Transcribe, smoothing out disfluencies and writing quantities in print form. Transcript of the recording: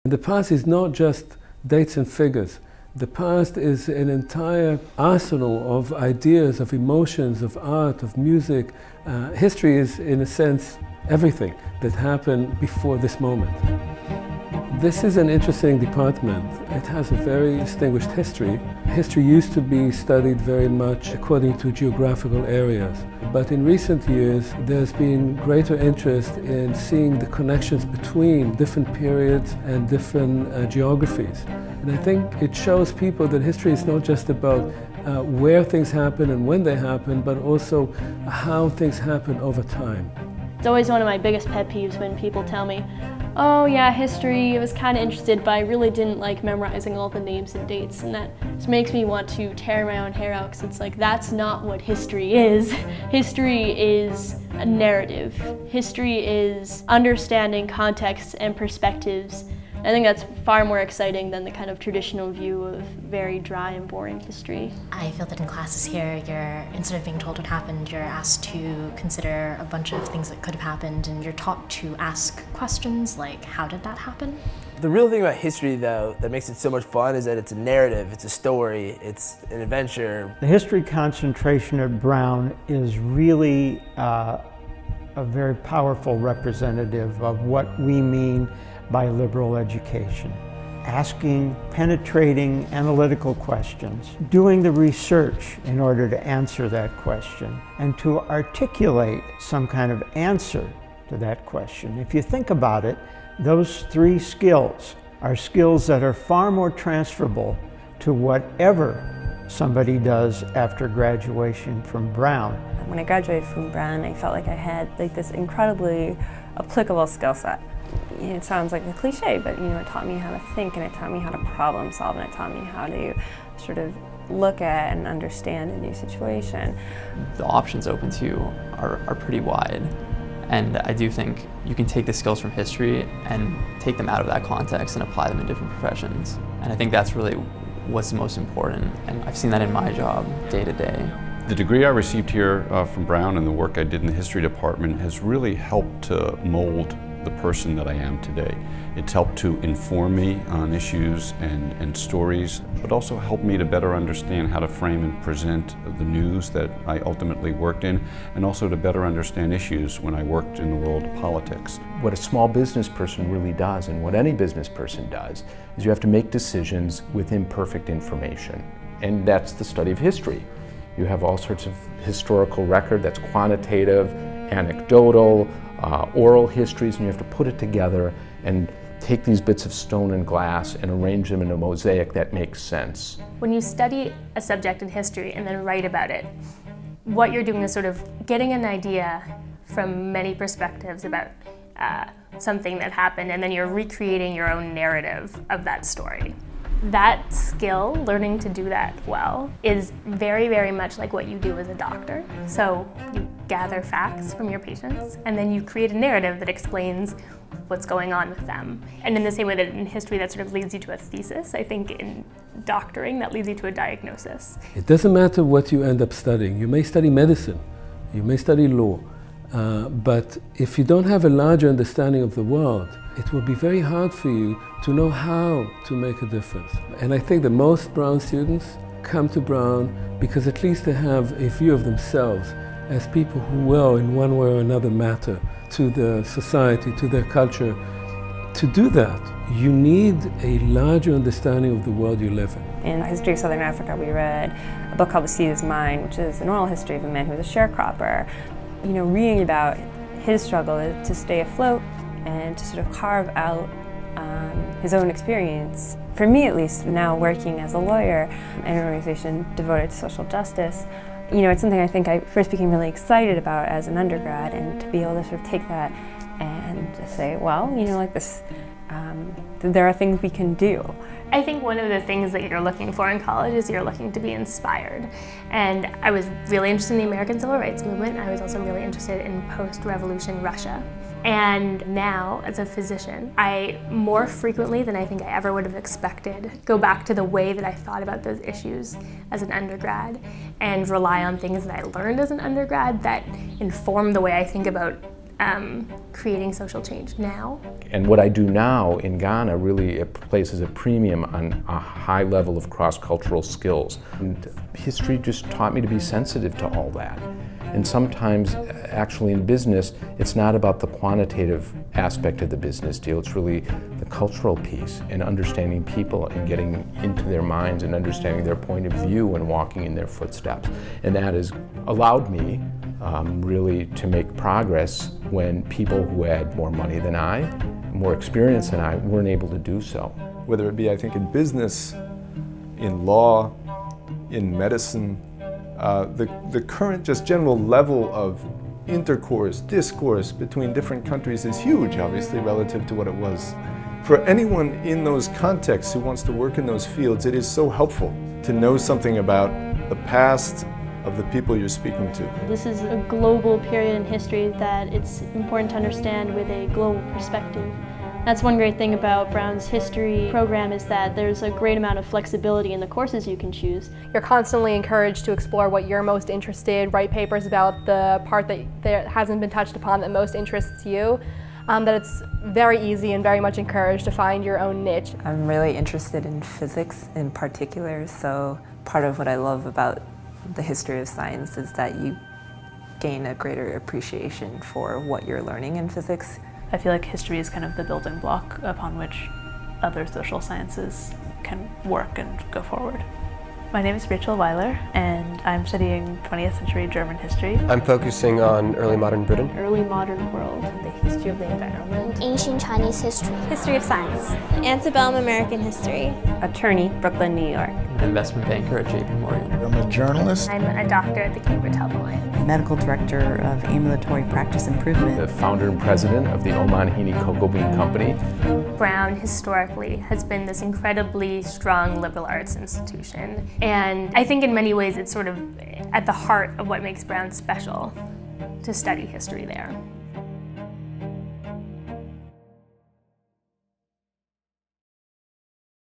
The past is not just dates and figures. The past is an entire arsenal of ideas, of emotions, of art, of music. History is, in a sense, everything that happened before this moment. This is an interesting department. It has a very distinguished history. History used to be studied very much according to geographical areas. But in recent years, there's been greater interest in seeing the connections between different periods and different geographies. And I think it shows people that history is not just about where things happen and when they happen, but also how things happen over time. It's always one of my biggest pet peeves when people tell me, oh yeah, history, I was kind of interested, but I really didn't like memorizing all the names and dates, and that just makes me want to tear my own hair out, because it's like, that's not what history is. History is a narrative. History is understanding contexts and perspectives. I think that's far more exciting than the kind of traditional view of very dry and boring history. I feel that in classes here, instead of being told what happened, you're asked to consider a bunch of things that could have happened, and you're taught to ask questions like, how did that happen? The real thing about history, though, that makes it so much fun is that it's a narrative, it's a story, it's an adventure. The history concentration at Brown is really a very powerful representative of what we mean by liberal education. Asking penetrating analytical questions, doing the research in order to answer that question, and to articulate some kind of answer to that question. If you think about it, those three skills are skills that are far more transferable to whatever somebody does after graduation from Brown. When I graduated from Brown, I felt like I had this incredibly applicable skill set. It sounds like a cliche, but it taught me how to think, and it taught me how to problem solve, and it taught me how to sort of look at and understand a new situation. The options open to you are pretty wide, and I do think you can take the skills from history and take them out of that context and apply them in different professions. And I think that's really what's the most important, and I've seen that in my job day to day. The degree I received here from Brown and the work I did in the history department has really helped to mold the person that I am today. It's helped to inform me on issues and stories, but also helped me to better understand how to frame and present the news that I ultimately worked in, and also to better understand issues when I worked in the world of politics. What a small business person really does, and what any business person does, is you have to make decisions with imperfect information. And that's the study of history. You have all sorts of historical record that's quantitative, anecdotal, oral histories, and you have to put it together and take these bits of stone and glass and arrange them in a mosaic that makes sense. When you study a subject in history and then write about it, what you're doing is sort of getting an idea from many perspectives about something that happened, and then you're recreating your own narrative of that story. That skill, learning to do that well, is very, very much like what you do as a doctor. So you gather facts from your patients, and then you create a narrative that explains what's going on with them. And in the same way that in history that sort of leads you to a thesis, I think in doctoring that leads you to a diagnosis. It doesn't matter what you end up studying. You may study medicine, you may study law, but if you don't have a larger understanding of the world, it will be very hard for you to know how to make a difference. And I think that most Brown students come to Brown because at least they have a view of themselves as people who will, in one way or another, matter to the society, to their culture. To do that, you need a larger understanding of the world you live in. In History of Southern Africa, we read a book called The Seed Is Mine, which is an oral history of a man who was a sharecropper. Reading about his struggle to stay afloat and to sort of carve out his own experience. For me, at least, now working as a lawyer in an organization devoted to social justice, it's something I think I first became really excited about as an undergrad, and to be able to sort of take that and just say, well, like this, there are things we can do. I think one of the things that you're looking for in college is you're looking to be inspired. And I was really interested in the American Civil Rights Movement. I was also really interested in post-revolution Russia. And now, as a physician, I more frequently than I think I ever would have expected go back to the way that I thought about those issues as an undergrad and rely on things that I learned as an undergrad that inform the way I think about creating social change now? And what I do now in Ghana really places a premium on a high level of cross-cultural skills. And history just taught me to be sensitive to all that. And sometimes, actually in business, it's not about the quantitative aspect of the business deal, it's really the cultural piece and understanding people and getting into their minds and understanding their point of view and walking in their footsteps. And that has allowed me really to make progress when people who had more money than I, more experience than I, weren't able to do so. Whether it be, I think, in business, in law, in medicine, the current just general level of intercourse, discourse between different countries is huge, obviously, relative to what it was. For anyone in those contexts who wants to work in those fields, it is so helpful to know something about the past of the people you're speaking to. This is a global period in history that it's important to understand with a global perspective. That's one great thing about Brown's history program, is that there's a great amount of flexibility in the courses you can choose. You're constantly encouraged to explore what you're most interested in, write papers about the part that hasn't been touched upon that most interests you. That it's very easy and very much encouraged to find your own niche. I'm really interested in physics in particular, so part of what I love about the history of science is that you gain a greater appreciation for what you're learning in physics. I feel like history is kind of the building block upon which other social sciences can work and go forward. My name is Rachel Weiler, and I'm studying 20th century German history. I'm focusing on early modern Britain. Early modern world. The history of the environment. Ancient Chinese history. History of science. Antebellum American history. Attorney, Brooklyn, New York. An investment banker at JP Morgan. I'm a journalist. I'm a doctor at the Cambridge Health Alliance. Medical director of ambulatory practice improvement. The founder and president of the Omanhini Cocoa Bean Company. Brown historically has been this incredibly strong liberal arts institution. And I think in many ways it's sort of at the heart of what makes Brown special to study history there.